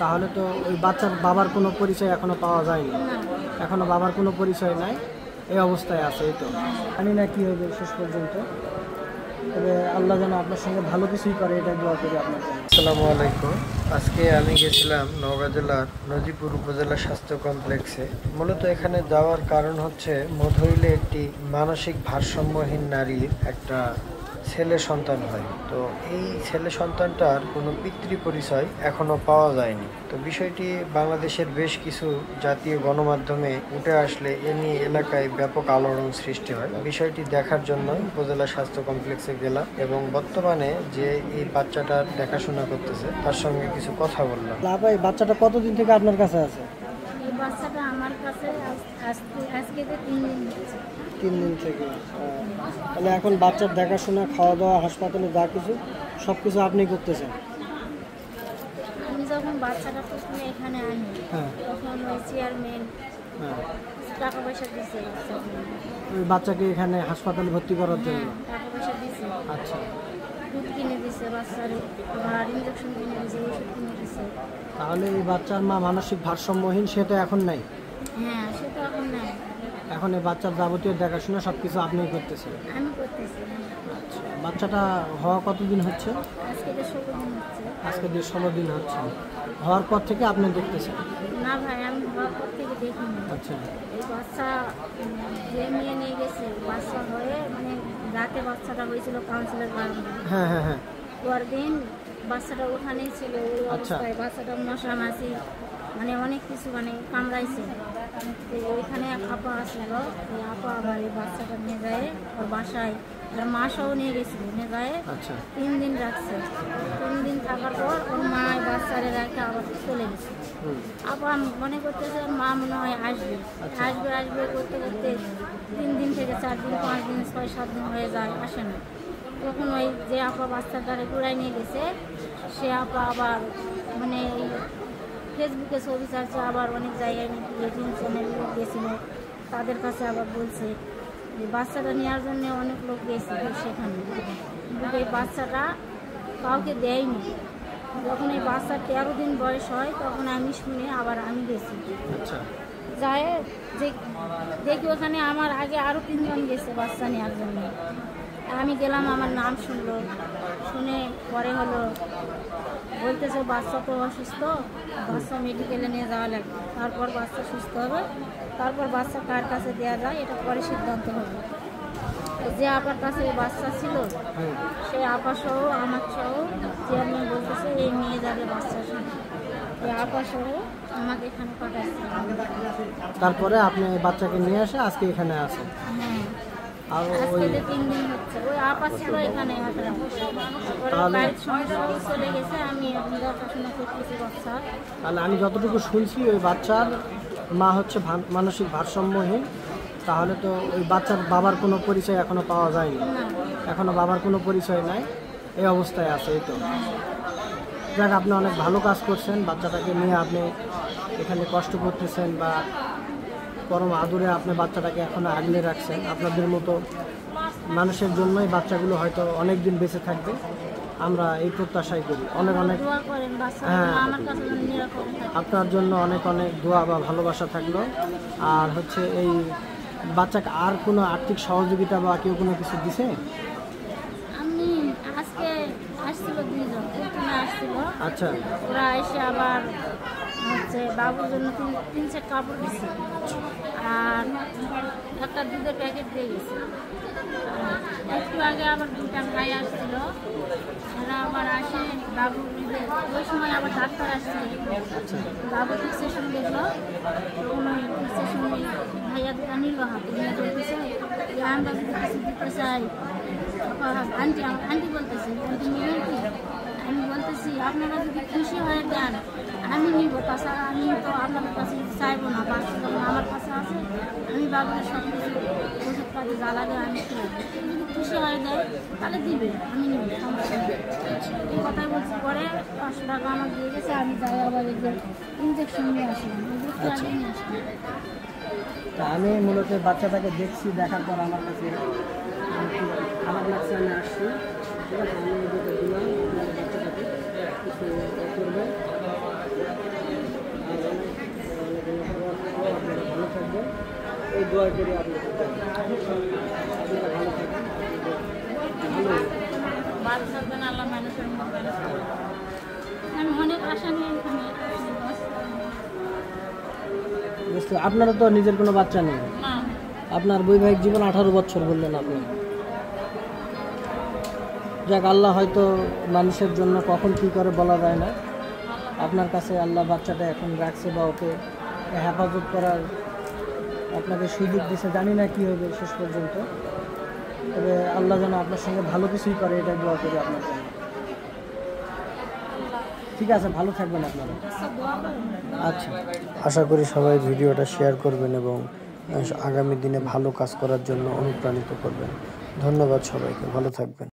তাহলে তো ওই বাচ্চার বাবার কোনো পরিচয় এখনো পাওয়া যায়নি, এখনো বাবার কোনো পরিচয় নাই, এই অবস্থায় আছে। এই তো জানি না কী হবে শেষ পর্যন্ত, তবে আল্লাহ যেন আপনার সঙ্গে ভালো কিছুই করে, এটা দোয়া করি আপনার জন্য। আসসালামু আলাইকুম। আজকে আমি গেছিলাম নওগাঁ জেলার নজিপুর উপজেলা স্বাস্থ্য কমপ্লেক্সে। মূলত এখানে যাওয়ার কারণ হচ্ছে মধুইলে একটি মানসিক ভারসাম্যহীন নারীর একটা ছেলে সন্তান হয়। তো এই ছেলে সন্তানটার কোনো পিতৃ পরিচয় এখনো পাওয়া যায়নি। তো বিষয়টি বাংলাদেশের বেশ কিছু জাতীয় গণমাধ্যমে উঠে আসলে এ নিয়ে এলাকায় ব্যাপক আলোড়ন সৃষ্টি হয়। বিষয়টি দেখার জন্য উপজেলা স্বাস্থ্য কমপ্লেক্সে গেলাম এবং বর্তমানে যে এই বাচ্চাটার দেখাশোনা করতেছে তার সঙ্গে কিছু কথা বললাম। ভাই, বাচ্চাটা কতদিন থেকে আপনার কাছে আছে? এই বাচ্চাটা আমার কাছে আজকে 3 দিন হচ্ছে। 3 দিন থেকে। তাহলে এখন বাচ্চার দেখাশোনা, খাওয়া দাওয়া, হাসপাতালে যা কিছু সব কিছু আপনি করতেছেন? আমি যখন বাচ্চাটা প্রথমে এখানে আনি তখন ওই চেয়ারম্যান টাকা পয়সা দিচ্ছে ওই বাচ্চাকে এখানে হাসপাতালে ভর্তি করার জন্য। টাকা পয়সা দিচ্ছে। আচ্ছা, দুধ কিনে দিচ্ছে বাচ্চার, আর ইঞ্জেকশন কিনে দিচ্ছে, ওষুধ কিনে দিচ্ছে। তাহলে এই বাচ্চার মা মানসিক ভারসাম্যহীন, সেটা এখন নাই? হ্যাঁ, সেটা এখন নাই। এখন এই বাচ্চার যাবতীয় দেখাশোনা সব কিছু আপনিই করতেছেন? আমি করতেছি। আচ্ছা, বাচ্চাটা হওয়া কতদিন হচ্ছে? আজকে 16 দিন হচ্ছে। আজকে 16 দিন হচ্ছে। হওয়ার পর থেকে আপনি দেখতেছেন? না ভাই, আমি হওয়ার পর থেকে দেখিনি। আচ্ছা, এই বাচ্চা যে মেয়ে নিয়ে গেছে, বাচ্চা হয়ে মানে রাতে বাচ্চাটা হয়েছিল কাউন্সিলের কারণে। হ্যাঁ হ্যাঁ হ্যাঁ। পরদিন বাচ্চাটা ওখানেই ছিল, ওই অবস্থায় বাচ্চাটা মশা মাছি মানে অনেক কিছু মানে কামড়াইছে। তো ওইখানে এক আপা আসছিল, ওই আপা আবার এই বাচ্চাটা নিয়ে যায় ওর বাসায়, আর মাসাও নিয়ে গেছিল, নিয়ে যায় 3 দিন রাখছে। 3 দিন থাকার পর ওর মা বাচ্চারে রেখে আবার চলে গেছে। আপা মনে করতেছে ওর মা মনে হয় আসবে আসবে আসবে করতে করতে 3 দিন থেকে 4 দিন 5 দিন 6-7 দিন হয়ে যায়, আসে না। তখন ওই যে আপা বাচ্চাটারে ঘুরাই নিয়ে গেছে, সে আপা আবার মানে ফেসবুকে ছবি ছাড়ছে, আবার অনেক জায়গায় নাকি রেটিং চ্যানেল লোক গেছিল, তাদের কাছে আবার বলছে যে বাচ্চাটা নেওয়ার জন্য অনেক লোক গেছিল সেখানে, কিন্তু এই বাচ্চাটা কাউকে দেয়নি। যখন এই বাচ্চার 13 দিন বয়স হয় তখন আমি শুনে আবার আমি গেছি, যাই দেখি ওখানে আমার আগে আরও 3 জন গেছে বাচ্চা নেওয়ার জন্য। আমি গেলাম, আমার নাম শুনলো, শুনে পরে হলো বলতেছে বাচ্চা তো অসুস্থ, বাচ্চা মেডিকেলে নিয়ে যাওয়া লাগবে, তারপর বাচ্চা সুস্থ হবে, তারপর বাচ্চা কার কাছে দেওয়া যায় এটা পরে সিদ্ধান্ত হবে। যে আপার কাছে বাচ্চা ছিল সেই আপা সহ আমার সহ চেয়ারম্যান বলতেছে এই নিয়ে যাবে বাচ্চার সঙ্গে, এই আপা সহ আমাকে এখানে পাঠাচ্ছে। তারপরে আপনি বাচ্চাকে নিয়ে আসে আজকে এখানে আসেন? হ্যাঁ, আর আজকে 3 দিন হচ্ছে। ওই আপা ছিল এখানে, বাড়ির সমস্যা চলে গেছে, আমি এখন দেখাশোনা করতেছি বাচ্চা। তাহলে আমি যতটুকু শুনছি ওই বাচ্চার মা হচ্ছে মানসিক ভারসাম্যহীন, তাহলে তো ওই বাচ্চার বাবার কোনো পরিচয় এখনো পাওয়া যায়নি, এখনো বাবার কোনো পরিচয় নাই, এই অবস্থায় আছে। এই তো যাক, আপনি অনেক ভালো কাজ করছেন, বাচ্চাটাকে নিয়ে আপনি এখানে কষ্ট করতেছেন বা পরম আদরে আপনি বাচ্চাটাকে এখনো আগলে রাখছেন। আপনাদের মতো মানুষের জন্যই বাচ্চাগুলো হয়তো অনেক দিন বেঁচে থাকবে, আমরা এই প্রত্যাশাই করি। অনেক অনেক হ্যাঁ, আপনার জন্য অনেক অনেক দোয়া বা ভালোবাসা থাকলো। আর হচ্ছে এই বাচ্চাকে আর কোনো আর্থিক সহযোগিতা বা কেউ কোনো কিছু দিছে? আমি আজকে আসছিল 2 জন, প্রথমে আসছিল, আচ্ছা, ওরা এসে আবার হচ্ছে বাবুর জন্য 3 সেট কাপড় দিচ্ছে আর একটা দুধের প্যাকেট দিয়ে গেছে। একটু আগে আবার 2টা ভাই আসছিল, এরা আবার আসে বাবু, ওই সময় আবার ডাক্তার আসছে, বাবু ফিক্সেশন দেখলো, তখন ওই ফিক্সেশন ভাইয়া দুটা নিল হাতে নিয়ে বলতেছে আমরা যদি কিছু দিতে চাই, আন্টি আন্টি বলতেছে আন্টি নেবেন কি? আমি বলতেছি আপনারা যদি খুশি হয়ে দেন আমি নিব, তাছাড়া আমি তো আপনাদের কাছে চাইবো না, বাচ্চা যখন আমার কাছে আছে আমি বাবুদের সব কিছু ওষুধপাতি যা লাগে আমি খেয়ে, যদি খুশি হয়ে দেয় তাহলে দিবে, আমি নিব, সমস্যা নেই। এই কথাই বলছি। পরে 500 টাকা আমার দিয়ে গেছে, আমি যাই আবার এই যে ইঞ্জেকশন নিয়ে আসলাম, ইঞ্জেকশন নিয়ে আসলাম। আমি মূলত বাচ্চাটাকে দেখছি, দেখার পর আমার কাছে খারাপ লাগছে, আমি আসছি, ঠিক আছে, আমি দিলাম বাচ্চাটাকে কিছু করবে। এই দোয়া করি আপনাকে ভালো থাকেন। ভালো থাকবেন, আল্লাহ মানুষের মধ্যে। আমি অনেক আশা নিয়ে এখানে বুঝতে, আপনারও তো নিজের কোনো বাচ্চা নেই, না। আপনার বৈবাহিক জীবন 18 বছর বললেন আপনি। যাক, আল্লাহ হয়তো মানুষের জন্য কখন কী করে বলা যায় না। আপনার কাছে আল্লাহ বাচ্চাটা এখন রাখছে বা ওকে হেফাজত করার আপনাকে সুযোগ দিছে, জানি না কী হবে শেষ পর্যন্ত। তবে আল্লাহ যেন আপনার সঙ্গে ভালো কিছুই করে, এটাই দোয়া করি আপনার জন্য। ঠিক আছে, ভালো থাকবেন আপনারা। আচ্ছা, আশা করি সবাই ভিডিওটা শেয়ার করবেন এবং আগামী দিনে ভালো কাজ করার জন্য অনুপ্রাণিত করবেন। ধন্যবাদ সবাইকে, ভালো থাকবেন।